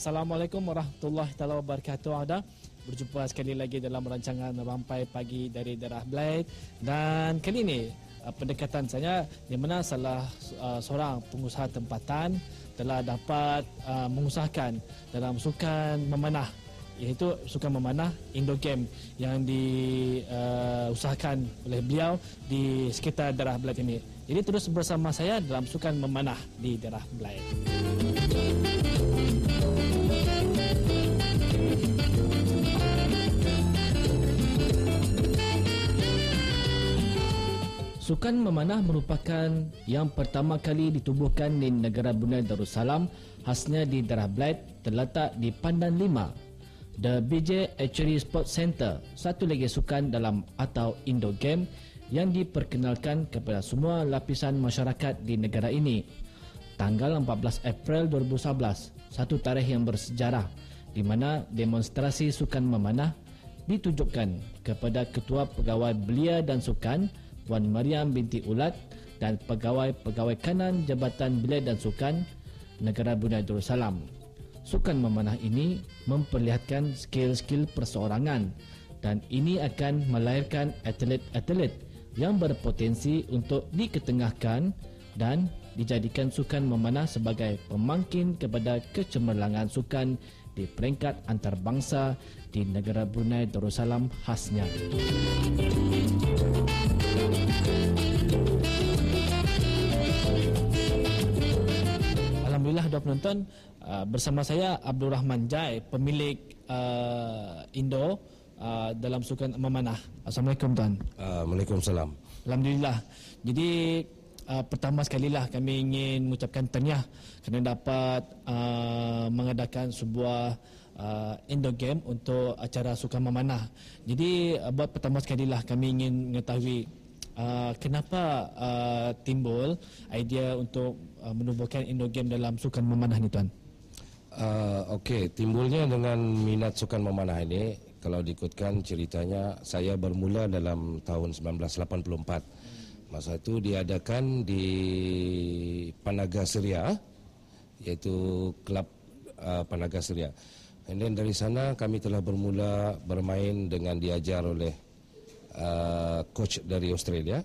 Assalamualaikum warahmatullahi wabarakatuh. Ada berjumpa sekali lagi dalam rancangan Rampai Pagi dari Darah Blade, dan kali ini pendekatan saya di mana salah seorang pengusaha tempatan telah dapat mengusahakan dalam sukan memanah, iaitu sukan memanah Indo Game yang diusahakan oleh beliau di sekitar Darah Blade ini. Jadi terus bersama saya dalam sukan memanah di Darah Blade. Sukan memanah merupakan yang pertama kali ditubuhkan di negara Brunei Darussalam, khasnya di Darah Blade, terletak di Pandan 5. The BJ Archery Sports Center, satu lagi sukan dalam atau Indo Game yang diperkenalkan kepada semua lapisan masyarakat di negara ini. Tanggal 14 April 2011, satu tarikh yang bersejarah di mana demonstrasi sukan memanah ditujukan kepada Ketua Pegawai Belia dan Sukan Wan Mariam binti Ulat dan pegawai-pegawai kanan Jabatan Belia dan Sukan Negara Brunei Darussalam. Sukan memanah ini memperlihatkan skill-skill perseorangan, dan ini akan melahirkan atlet-atlet yang berpotensi untuk diketengahkan dan dijadikan sukan memanah sebagai pemangkin kepada kecemerlangan sukan di peringkat antarabangsa di negara Brunei Darussalam khasnya. Alhamdulillah sudah penonton, bersama saya Abdul Rahman Jai, pemilik Indo dalam sukan memanah. Assalamualaikum tuan. Waalaikumsalam. Alhamdulillah. Jadi pertama sekali lah kami ingin mengucapkan tahniah kerana dapat mengadakan sebuah Indo Game untuk acara sukan memanah. Jadi buat pertama sekali lah kami ingin mengetahui kenapa timbul idea untuk menubuhkan Indo Game dalam sukan memanah ni tuan? Okey, timbulnya dengan minat sukan memanah ini, kalau diikutkan ceritanya, saya bermula dalam tahun 1984. Masa itu diadakan di Panaga Seria, iaitu klub Panaga Seria. And then dari sana kami telah bermula bermain dengan diajar oleh coach dari Australia.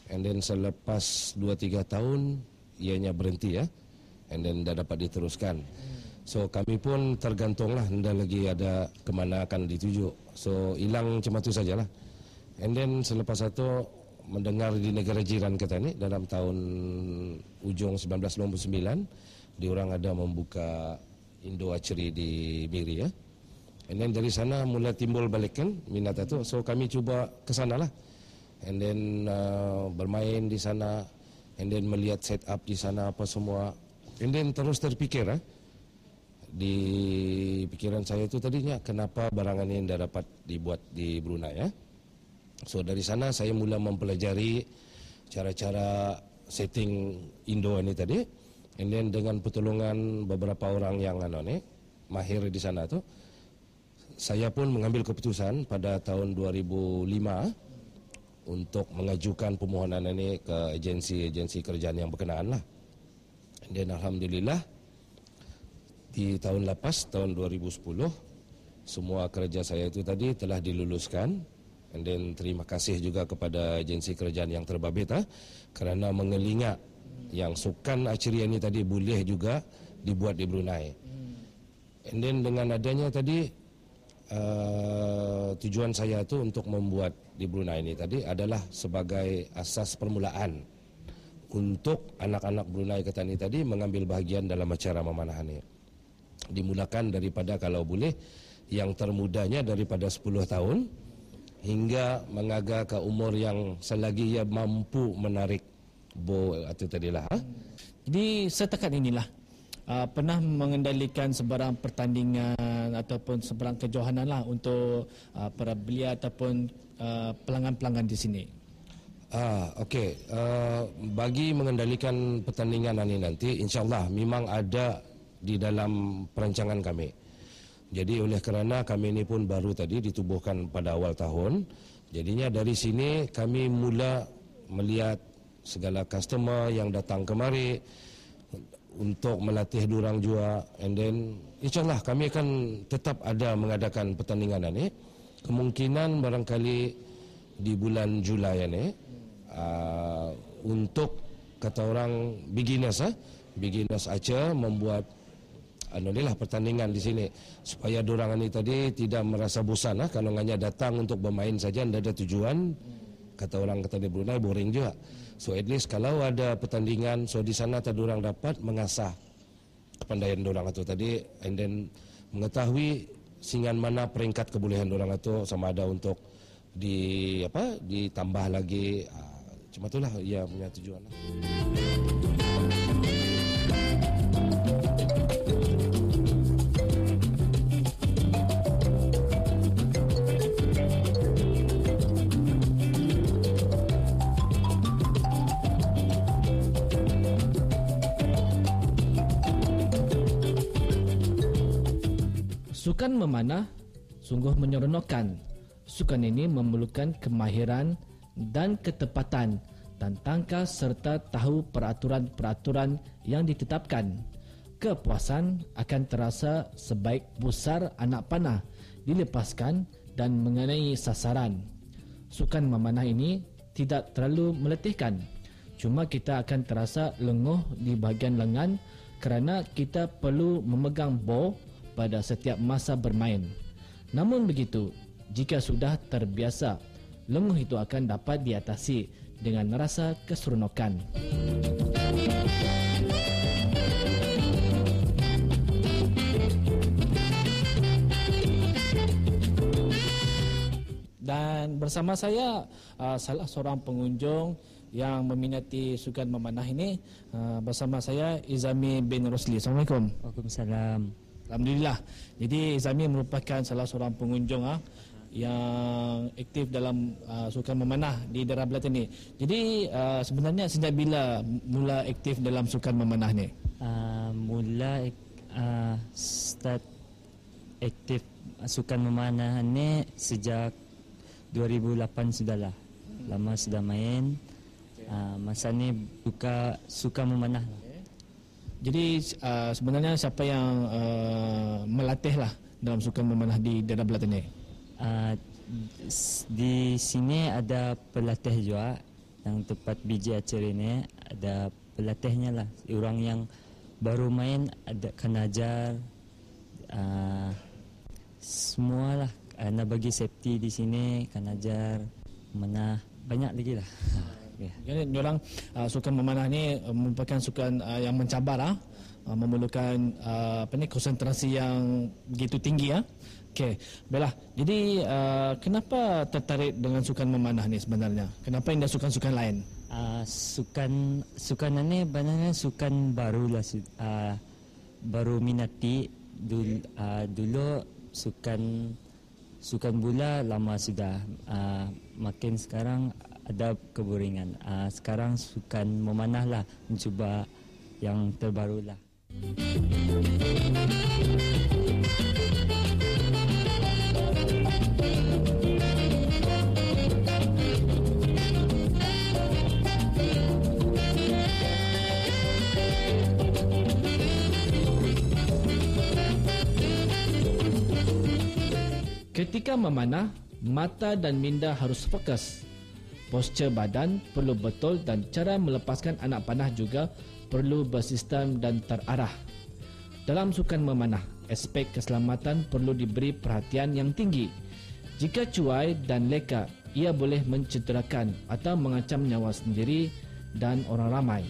And then selepas 2-3 tahun ianya berhenti ya. And then dah dapat diteruskan. So kami pun tergantunglah, hendak lagi ada kemana akan dituju. So hilang macam itu sajalah. And then selepas itu mendengar di negara jiran kita ni dalam tahun ujung 1999 diorang ada membuka Indo Archery di Miri ya. And then dari sana mula timbul balik kan minat itu. So kami cuba ke sana lah. And then bermain di sana. And then melihat set up di sana apa semua. And then terus terfikir di pikiran saya itu tadinya, kenapa barangan ini tidak dapat dibuat di Brunei ya. So dari sana saya mula mempelajari cara-cara setting Indo ini tadi. And then dengan pertolongan beberapa orang yang mahir di sana tu, saya pun mengambil keputusan pada tahun 2005 untuk mengajukan permohonan ini ke agensi-agensi kerajaan yang berkenaan lah. Dan alhamdulillah di tahun lepas, tahun 2010, semua kerja saya itu tadi telah diluluskan. And then terima kasih juga kepada agensi kerajaan yang terbabit kerana mengelingat yang sukan archery ini tadi boleh juga dibuat di Brunei. And then dengan adanya tadi tujuan saya tu untuk membuat di Brunei ini tadi adalah sebagai asas permulaan untuk anak-anak Brunei kata ni tadi mengambil bahagian dalam acara memanah ini. Dimulakan daripada kalau boleh yang termudanya daripada 10 tahun hingga mengagar ke umur yang selagi ia mampu menarik bow atau tadilah. Jadi setakat inilah pernah mengendalikan sebarang pertandingan ataupun sebarang kejohanan lah untuk para belia ataupun pelanggan-pelanggan di sini. Okey. Bagi mengendalikan pertandingan ini nanti, insyaAllah memang ada di dalam perancangan kami. Jadi oleh kerana kami ini pun baru tadi ditubuhkan pada awal tahun, jadinya dari sini kami mula melihat segala customer yang datang kemari untuk melatih diorang juga, and then insyaAllah kami akan tetap ada mengadakan pertandingan ini. Kemungkinan barangkali di bulan Julai ini untuk kata orang beginners aja membuat pertandingan di sini supaya diorang ini tadi tidak merasa bosan kalau hanya datang untuk bermain saja, tidak ada tujuan. Kata orang kata di Brunei boring juga. So at least kalau ada pertandingan, so di sana tadi orang dapat mengasah kepandaian diorang itu tadi, and then mengetahui singan mana peringkat kebolehan diorang itu, sama ada untuk ditambah lagi. Cuma itulah ia punya tujuan. Sukan memanah sungguh menyeronokkan. Sukan ini memerlukan kemahiran dan ketepatan dan tangkas serta tahu peraturan-peraturan yang ditetapkan. Kepuasan akan terasa sebaik pusar anak panah dilepaskan dan mengenai sasaran. Sukan memanah ini tidak terlalu meletihkan. Cuma kita akan terasa lenguh di bahagian lengan kerana kita perlu memegang bow pada setiap masa bermain. Namun begitu, jika sudah terbiasa, lenguh itu akan dapat diatasi dengan rasa keseronokan. Dan bersama saya salah seorang pengunjung yang meminati sukan memanah ini. Bersama saya Izami bin Rosli. Assalamualaikum. Waalaikumsalam. Alhamdulillah. Jadi Izami merupakan salah seorang pengunjung yang aktif dalam sukan memanah di daerah Belait ini. Jadi sebenarnya sejak bila mula aktif dalam sukan memanah ni? Start aktif sukan memanah ni sejak 2008 sudahlah. Lama sudah main. Masa ni suka memanah. Jadi sebenarnya siapa yang melatih lah dalam sukan memanah di daerah Belait ini? Di sini ada pelatih juga, yang tempat BJ Archery ini ada pelatihnya lah. Orang yang baru main ada kan ajar semua lah. Nak bagi safety di sini kan ajar mana banyak lagi lah. Jadi orang sukan memanah ni merupakan sukan yang mencabar, memerlukan konsentrasi yang begitu tinggi. Okey, baiklah. Jadi kenapa tertarik dengan sukan memanah ni sebenarnya? Kenapa tidak sukan-sukan lain? Sukan ini sebenarnya sukan baru lah, baru minati dulu sukan bola lama sudah, makin sekarang ada keburingan. Sekarang sukan memanah lah, mencuba yang terbaru lah. Ketika memanah, mata dan minda harus fokus. Postur badan perlu betul dan cara melepaskan anak panah juga perlu bersistem dan terarah. Dalam sukan memanah, aspek keselamatan perlu diberi perhatian yang tinggi. Jika cuai dan leka, ia boleh mencederakan atau mengancam nyawa sendiri dan orang ramai.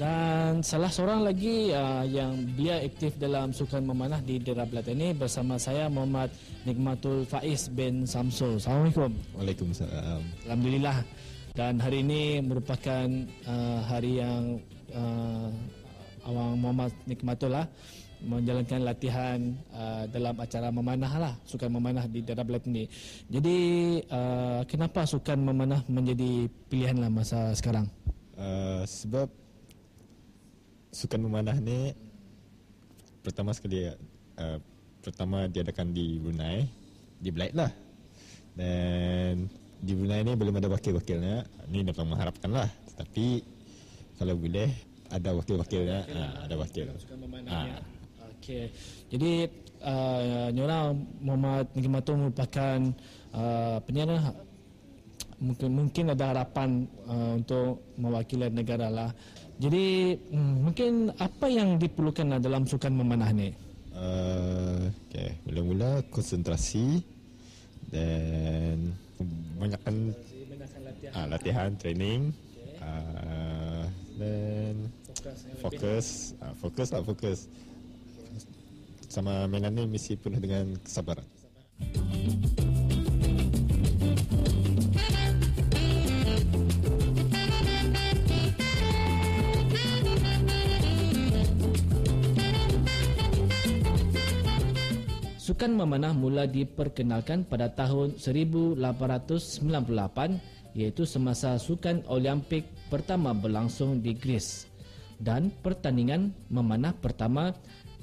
Dan salah seorang lagi yang dia aktif dalam sukan memanah di daerah Belait ini bersama saya, Muhammad Nikmatul Faiz bin Samsul. Assalamualaikum. Waalaikumsalam. Alhamdulillah. Dan hari ini merupakan hari yang Abang Muhammad Nikmatul menjalankan latihan dalam acara memanah lah, sukan memanah di daerah Belait ini. Jadi kenapa sukan memanah menjadi pilihan lah masa sekarang? Sebab sukan memanah ni pertama diadakan di Brunei, di Belait lah. Dan di Brunei ni belum ada wakil-wakilnya. Ini dapat mengharapkan lah. Tapi kalau boleh ada wakil-wakilnya, ada wakil. Okey. Jadi Nyola Muhammad Negeri Matul merupakan penyiar, mungkin ada harapan untuk mewakili negara lah. Jadi mungkin apa yang diperlukan dalam sukan memanah ni? Okay. Mula-mula konsentrasi dan banyakkan latihan, training, dan fokus sama mainan ni mesti penuh dengan kesabaran. Sukan memanah mula diperkenalkan pada tahun 1898, iaitu semasa Sukan Olimpik pertama berlangsung di Greece, dan pertandingan memanah pertama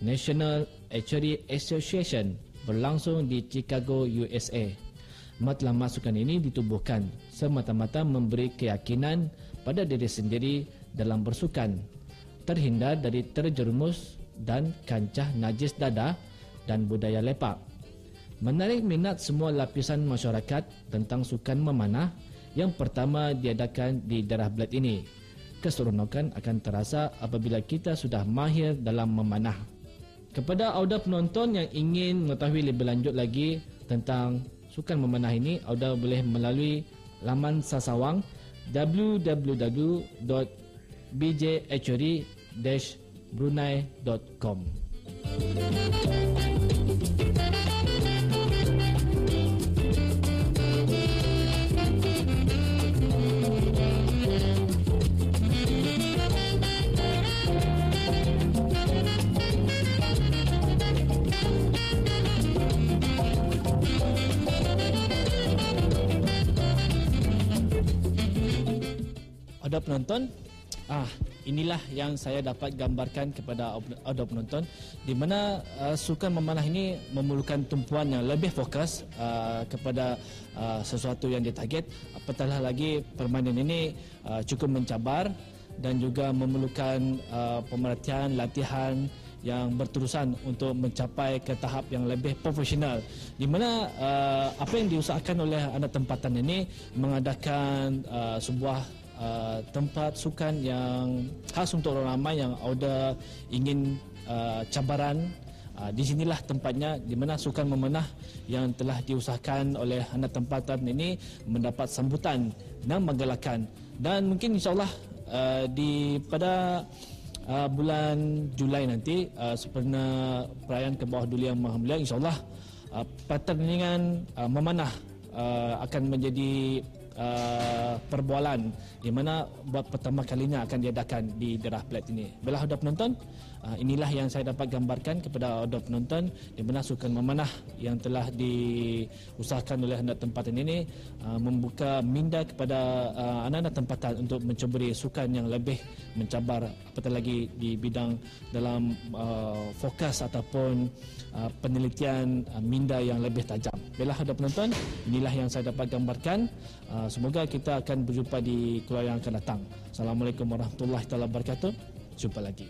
National Archery Association berlangsung di Chicago, USA. Matlamat sukan ini ditubuhkan semata-mata memberi keyakinan pada diri sendiri dalam bersukan, terhindar dari terjerumus dan kancah najis dada dan budaya lepak. Menarik minat semua lapisan masyarakat tentang sukan memanah yang pertama diadakan di Darah Bled ini. Keseronokan akan terasa apabila kita sudah mahir dalam memanah. Kepada auda penonton yang ingin mengetahui lebih lanjut lagi tentang sukan memanah ini, auda boleh melalui laman sasawang www.bjarchery-brunei.com. Auda penonton, inilah yang saya dapat gambarkan kepada auda penonton, di mana sukan memanah ini memerlukan tumpuan yang lebih fokus kepada sesuatu yang ditarget. Apatah lagi permainan ini cukup mencabar dan juga memerlukan pemerhatian, latihan yang berterusan untuk mencapai ke tahap yang lebih profesional, di mana apa yang diusahakan oleh anak tempatan ini mengadakan sebuah tempat sukan yang khas untuk orang ramai yang auda ingin cabaran. Di sinilah tempatnya, di mana sukan memanah yang telah diusahakan oleh anak tempatan ini mendapat sambutan yang menggalakkan. Dan mungkin insyaAllah pada bulan Julai nanti, sempena perayaan ke bawah Duli Yang Maha Mulia, insyaAllah pertandingan memanah akan menjadi perbualan di mana buat pertama kalinya akan diadakan di Darah Bled ini. Baiklah auda penonton, inilah yang saya dapat gambarkan kepada auda penonton, di mana sukan memanah yang telah diusahakan oleh anak tempatan ini membuka minda kepada anak-anak tempatan untuk mencuburi sukan yang lebih mencabar, apatah lagi di bidang dalam fokus ataupun penelitian minda yang lebih tajam. Baiklah auda penonton, inilah yang saya dapat gambarkan. Semoga kita akan berjumpa di kuliah yang akan datang. Assalamualaikum warahmatullahi wabarakatuh. Jumpa lagi.